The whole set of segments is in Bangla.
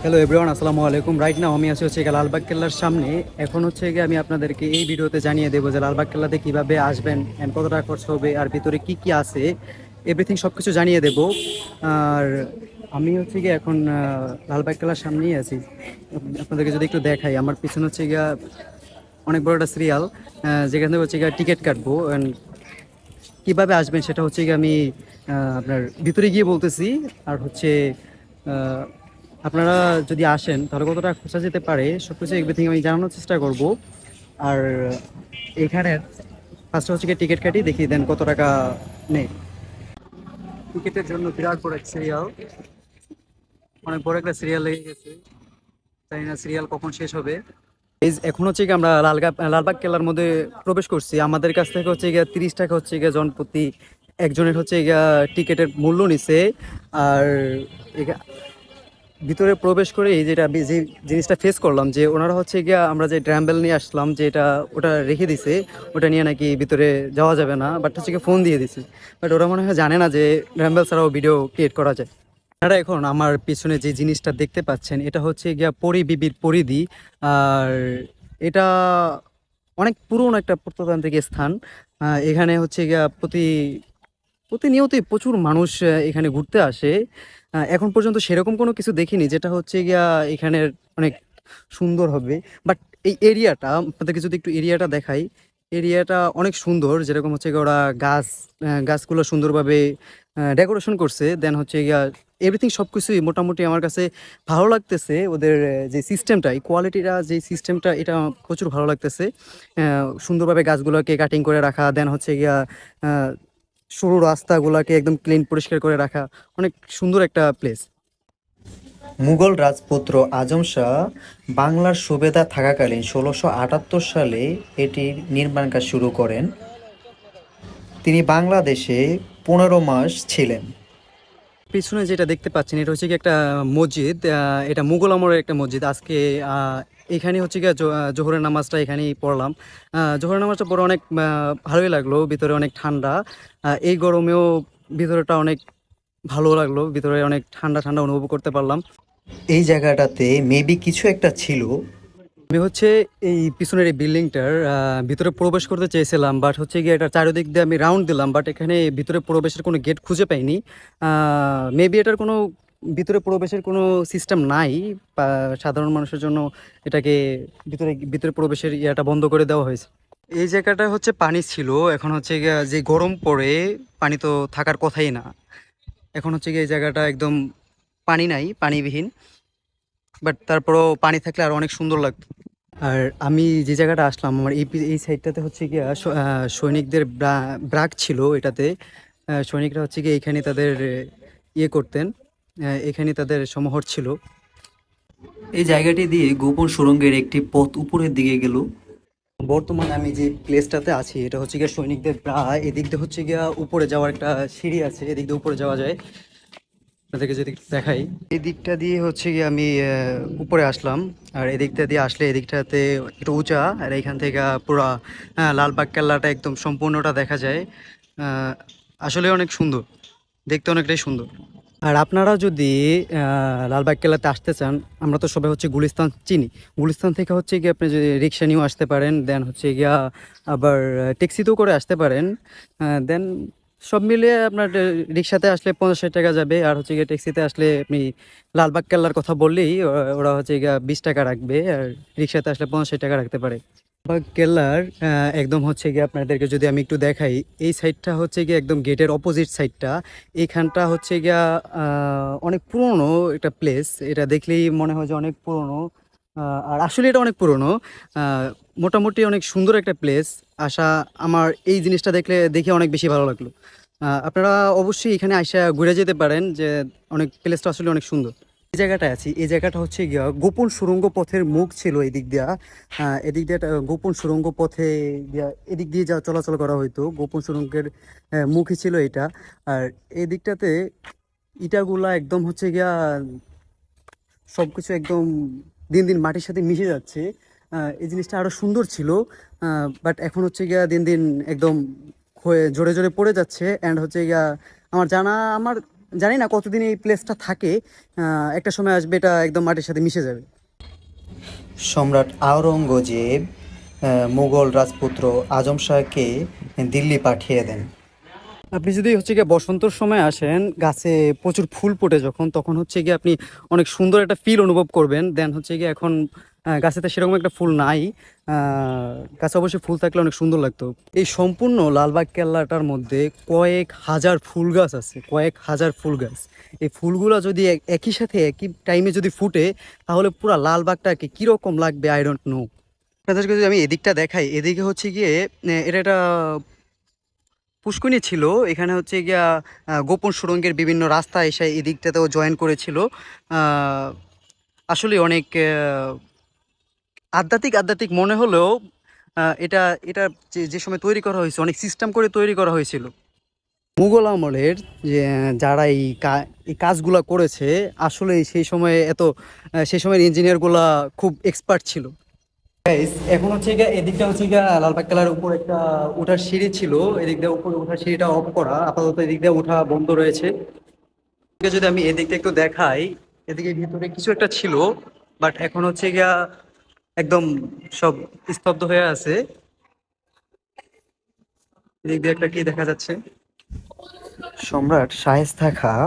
হ্যালো এভরিওয়ান, আসসালামু আলাইকুম। রাইট নাও আমি আছি লালবাগ কেল্লার সামনে। এখন আমি আপনাদেরকে এই ভিডিওতে জানিয়ে দেবো যে লালবাগ কেল্লাতে কীভাবে আসবেন অ্যান্ড কত টাকা খরচ হবে আর ভিতরে কি কি আছে, এভরিথিং সব কিছু জানিয়ে দেবো। আর আমি এখন লালবাগ কেল্লার সামনেই আছি। আপনাদেরকে যদি একটু দেখাই, আমার পিছনে অনেক বড় একটা সিরিয়াল, যেখান থেকে টিকিট কাটবো। অ্যান্ড কীভাবে আসবেন সেটা আমি আপনার ভিতরে গিয়ে বলতেছি। আর আপনারা যদি আসেন তাহলে কত টাকা খরচা যেতে পারে সব কিছু এভরিথিং আমি জানানোর চেষ্টা করব। আর এখানের ফার্স্টে টিকিট কাটি, দেখি দেন কত টাকা নেই। টিকিটের জন্য বিরাট বড় এক সিরিয়াল, অনেক বড় একটা সিরিয়াল লেগে গেছে। জানি না সিরিয়াল কখন শেষ হবে। এখন আমরা লালবাগ কেল্লার মধ্যে প্রবেশ করছি। আমাদের কাছ থেকে 30 টাকা জনপ্রতি একজনের টিকিটের মূল্য নিছে। আর ভিতরে প্রবেশ করে এই যেটা যে জিনিসটা ফেস করলাম, যে ওনারা আমরা যে ড্রাম্বেল নিয়ে আসলাম, যে ওটা রেখে দিছে, ওটা নিয়ে নাকি ভিতরে যাওয়া যাবে না, বাট ফোন দিয়ে দিছে। বাট ওরা মনে হয় জানে না যে ড্রাম্বেল ছাড়াও ভিডিও ক্রিয়েট করা যায়। আপনারা এখন আমার পিছনে যে জিনিসটা দেখতে পাচ্ছেন, এটা পরি বিবির পরিধি। আর এটা অনেক পুরনো একটা প্রত্নতান্ত্রিক স্থান। এখানে প্রতিনিয়তই প্রচুর মানুষ এখানে ঘুরতে আসে। এখন পর্যন্ত সেরকম কোনো কিছু দেখিনি যেটা এখানের অনেক সুন্দর হবে। বাট এই এরিয়াটা আপনাদেরকে যদি একটু এরিয়াটা দেখাই, এরিয়াটা অনেক সুন্দর। যেরকম ওরা গাছগুলো সুন্দরভাবে ডেকোরেশন করছে। দেন এভরিথিং সব কিছুই মোটামুটি আমার কাছে ভালো লাগতেছে। ওদের যে সিস্টেমটা, এই কোয়ালিটিটা, যে সিস্টেমটা, এটা প্রচুর ভালো লাগতেছে। সুন্দরভাবে গাছগুলোকে কাটিং করে রাখা, দেন সরু রাস্তাগুলোকে একদম ক্লিন পরিষ্কার করে রাখা, অনেক সুন্দর একটা প্লেস। মুঘল রাজপুত্র আজম শাহ বাংলার সুবেদার থাকাকালীন ১৬৭৮ সালে এটির নির্মাণ কাজ শুরু করেন। তিনি বাংলাদেশে ১৫ মাস ছিলেন। পিছনে যেটা দেখতে পাচ্ছেন, এটা একটা মসজিদ। এটা মুঘল আমলের একটা মসজিদ। আজকে এখানে জোহরের নামাজটা এখানেই পড়লাম। জোহরের নামাজটা পড়ে অনেক ভালোই লাগলো। ভিতরে অনেক ঠান্ডা, এই গরমেও ভিতরেটা অনেক ভালো লাগলো। ভিতরে অনেক ঠান্ডা ঠান্ডা অনুভব করতে পারলাম। এই জায়গাটাতে মেবি কিছু একটা ছিল। আমি এই পিছনের এই বিল্ডিংটার ভিতরে প্রবেশ করতে চেয়েছিলাম, বাট এটা চারিদিক দিয়ে আমি রাউন্ড দিলাম, বাট এখানে ভিতরে প্রবেশের কোনো গেট খুঁজে পাইনি। মেবি এটার কোনো ভিতরে প্রবেশের কোনো সিস্টেম নাই, বা সাধারণ মানুষের জন্য এটাকে ভিতরে প্রবেশের ইয়াটা বন্ধ করে দেওয়া হয়েছে। এই জায়গাটা পানি ছিল, এখন যে গরম পড়ে পানি তো থাকার কথাই না। এখন এই জায়গাটা একদম পানি নাই, পানিবিহীন। বাট তারপরও পানি থাকলে আর অনেক সুন্দর লাগতো। আর আমি যে জায়গাটা আসলাম, আমার এই সাইডটাতে সৈনিকদের ব্রাক ছিল এটাতে। সৈনিকরা এখানে তাদের ইয়ে করতেন, এখানে তাদের সমাহর ছিল। এই জায়গাটি দিয়ে গোপন সুড়ঙ্গের একটি পথ উপরের দিকে গেল। বর্তমানে আমি যে প্লেসটাতে আছি, এটা সৈনিকদের এদিক দিয়ে উপরে যাওয়ার একটা সিঁড়ি আছে, এদিক দিয়ে উপরে যাওয়া যায়। আপনাদেরকে যদি দেখাই, এই দিকটা দিয়ে আমি উপরে আসলাম। আর এদিকটা দিয়ে আসলে এদিকটাতে একটু উঁচা, আর এইখান থেকে পুরা লালবাগ কেল্লাটা একদম সম্পূর্ণটা দেখা যায়। আসলে অনেক সুন্দর, দেখতে অনেকটাই সুন্দর। আর আপনারা যদি লালবাগ কেল্লাতে আসতে চান, আমরা তো সবাই গুলিস্তান চিনি। গুলিস্তান থেকে আপনি যদি রিক্সা নিয়েও আসতে পারেন, দেন আবার ট্যাক্সিতেও করে আসতে পারেন। দেন সব মিলিয়ে আপনার রিক্সাতে আসলে 50-60 টাকা যাবে। আর ট্যাক্সিতে আসলে আপনি লালবাগ কেল্লার কথা বললেই ওরা 20 টাকা রাখবে। আর রিক্সাতে আসলে 50-60 টাকা রাখতে পারে। লালবাগ কেল্লার একদম আপনাদেরকে যদি আমি একটু দেখাই, এই সাইডটা একদম গেটের অপোজিট সাইডটা। এইখানটা অনেক পুরনো একটা প্লেস। এটা দেখলেই মনে হয় যে অনেক পুরনো, আর আসলে এটা অনেক পুরনো। মোটামুটি অনেক সুন্দর একটা প্লেস। আমার এই জিনিসটা দেখে অনেক বেশি ভালো লাগলো। আপনারা অবশ্যই এখানে আইসা ঘুরে যেতে পারেন, যে অনেক প্লেসটা আসলে অনেক সুন্দর। এই জায়গাটায় আছি, এই জায়গাটা গিয়া গোপন সুড়ঙ্গ পথের মুখ ছিল এদিক দিয়া। এদিক দিয়ে একটা গোপন সুড়ঙ্গ পথে দিয়া এদিক দিয়ে যা চলাচল করা হইতো, গোপন সুড়ঙ্গের মুখই ছিল এটা। আর এই দিকটাতে ইটাগুলা একদম গিয়া সবকিছু একদম দিন দিন মাটির সাথে মিশে যাচ্ছে। এই জিনিসটা আরো সুন্দর ছিল, বাট এখন গিয়া দিন দিন একদম জোরে জোরে পড়ে যাচ্ছে। অ্যান্ড আমার জানি না কতদিন এই প্লেসটা থাকে, একটা সময় আসবে এটা একদম মাটির সাথে মিশে যাবে। সম্রাট আওরঙ্গজেব মুঘল রাজপুত্র আজম শাহকে দিল্লি পাঠিয়ে দেন। আপনি যদি হচ্ছে গিয়ে বসন্তর সময় আসেন, গাছে প্রচুর ফুল ফোটে যখন, তখন হচ্ছে গিয়ে আপনি অনেক সুন্দর একটা ফিল অনুভব করবেন। দেন হচ্ছে গিয়ে এখন গাছেতে সেরকম একটা ফুল নাই, গাছে অবশ্যই ফুল থাকলে অনেক সুন্দর লাগতো। এই সম্পূর্ণ লালবাগ কেল্লাটার মধ্যে কয়েক হাজার ফুল গাছ আছে, কয়েক হাজার ফুল গাছ। এই ফুলগুলো যদি একই সাথে একই টাইমে যদি ফুটে, তাহলে পুরো লালবাগটাকে কীরকম লাগবে আই ডোন্ট নো। আপনাদেরকে যদি আমি এদিকটা দেখাই, এদিকে হচ্ছে গিয়ে এটা একটা পুষ্করিণী ছিল। এখানে হচ্ছে গিয়া গোপন সুড়ঙ্গের বিভিন্ন রাস্তা এসে এদিকটাতেও জয়েন করেছিল। আসলে অনেক আধ্যাত্মিক আধ্যাত্মিক মনে হলেও এটা এটা যে সময় তৈরি করা হয়েছে অনেক সিস্টেম করে তৈরি করা হয়েছিল। মুঘল আমলের যে যারা এই কাজগুলা করেছে, আসলে সেই সময়ে সেই সময়ের ইঞ্জিনিয়ারগুলা খুব এক্সপার্ট ছিল। Guys, এখন হচ্ছে গিয়ে এদিকটা হচ্ছে গিয়ে লালবাগ কেল্লার উপর একটা ওঠার সিঁড়ি ছিল, এদিক দিয়ে উপরে ওঠার সিঁড়িটা অফ করা, আপাতত এদিক দিয়ে ওঠা বন্ধ রয়েছে। এদিকে যদি আমি এদিকটা একটু দেখাই, এদিকে ভিতরে কিছু একটা ছিল, বাট এখন হচ্ছে গিয়া একদম সব স্তব্ধ হয়ে আছে। এদিক দিয়ে একটা কি দেখা যাচ্ছে, সম্রাট শায়েস্তা খাঁ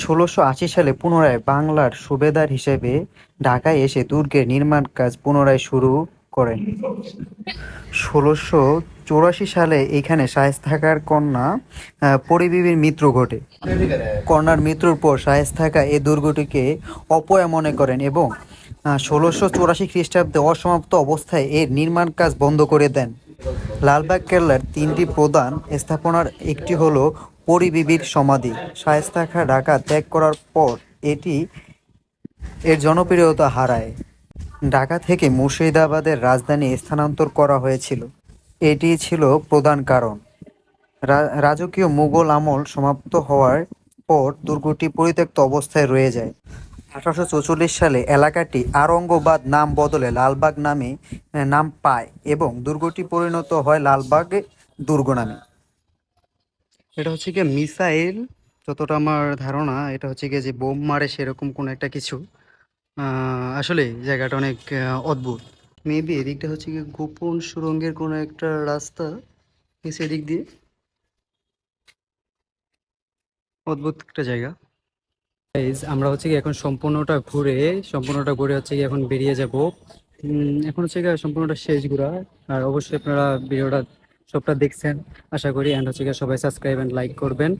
1680 সালে পুনরায় বাংলার সুবেদার হিসেবে ঢাকায় এসে দুর্গের নির্মাণ কাজ পুনরায় শুরু করেন। 1684 সালে এখানে শায়েস্তা খাঁর কন্যা পরিবিবির মৃত্যু ঘটে। কন্যার মৃত্যুর পর শায়েস্তা খাঁ এই দুর্গটিকে অপয়া মনে করেন এবং 1684 খ্রিস্টাব্দে অসমাপ্ত অবস্থায় এর নির্মাণ কাজ বন্ধ করে দেন। লালবাগ কেল্লার 3টি প্রধান স্থাপনার একটি হলো পরিবিবির সমাধি। শায়েস্তা খাঁ ঢাকা ত্যাগ করার পর এর জনপ্রিয়তা হারায়। ঢাকা থেকে মুর্শিদাবাদের রাজধানী স্থানান্তর করা হয়েছিল। এটি ছিল প্রধান কারণ। রাজকীয় মুঘল আমল সমাপ্ত হওয়ার পর দুর্গটি পরিত্যক্ত অবস্থায় রয়ে যায়। 1844 সালে এলাকাটি আরঙ্গবাদ নাম বদলে লালবাগ নামে নাম পায় এবং দুর্গটি পরিণত হয় লালবাগ দুর্গ নামে। এটা হচ্ছে গিয়ে মিসাইল, যতটা আমার ধারণা এটা হচ্ছে গিয়ে যে বোম মারে সেরকম কোনো একটা কিছু। আসলে জায়গাটা অনেক অদ্ভুত। মেবি এদিকটা হচ্ছে গিয়ে গোপন সুড়ঙ্গের কোনো একটা রাস্তা গেছে এদিক দিয়ে। অদ্ভুত একটা জায়গা। Guys, আমরা হচ্ছে কি এখন সম্পূর্ণটা ঘুরে হচ্ছে কি এখন বেরিয়ে যাব। এখন হচ্ছে গিয়ে সম্পূর্ণটা শেষ ঘোরা। আর অবশ্যই আপনারা ভিডিওটা সবটা দেখছেন আশা করি, অ্যান্ড হচ্ছে গিয়ে সবাই সাবস্ক্রাইব অ্যান্ড লাইক করবেন।